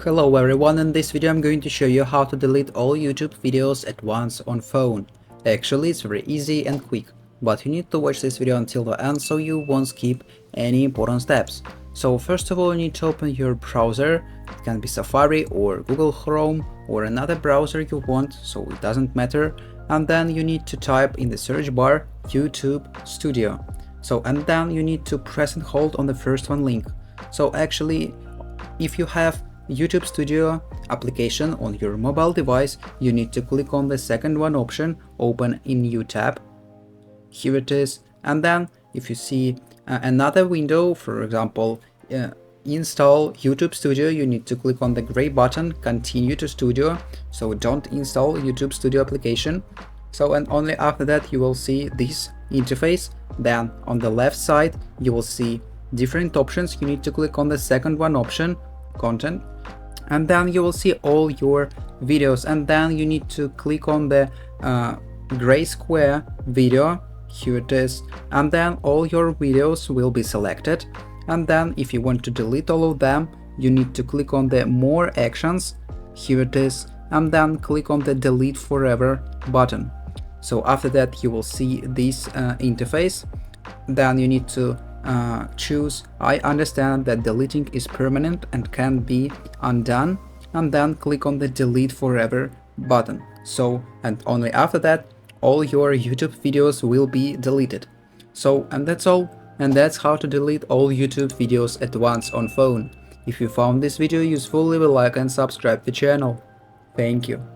Hello everyone, in this video I'm going to show you how to delete all YouTube videos at once on phone. Actually, it's very easy and quick, but you need to watch this video until the end so you won't skip any important steps. So first of all, you need to open your browser. It can be Safari or Google Chrome or another browser you want, so it doesn't matter. And then you need to type in the search bar YouTube Studio. And then you need to press and hold on the first one link. So actually, if you have YouTube Studio application on your mobile device, you need to click on the second one option, open in new tab. Here it is. And then if you see another window, for example, install YouTube Studio, you need to click on the gray button, continue to Studio. So don't install YouTube Studio application. And only after that you will see this interface. Then on the left side you will see different options. You need to click on the second one option, content, and then you will see all your videos, and then you need to click on the gray square video. Here it is, and then all your videos will be selected. And then if you want to delete all of them, you need to click on the more actions. Here it is, and then click on the delete forever button. So after that you will see this interface. Then you need to choose I understand that deleting is permanent and can be undone, and then click on the delete forever button. And only after that all your YouTube videos will be deleted. And that's all, and that's how to delete all YouTube videos at once on phone. If you found this video useful, leave a like and subscribe the channel. Thank you.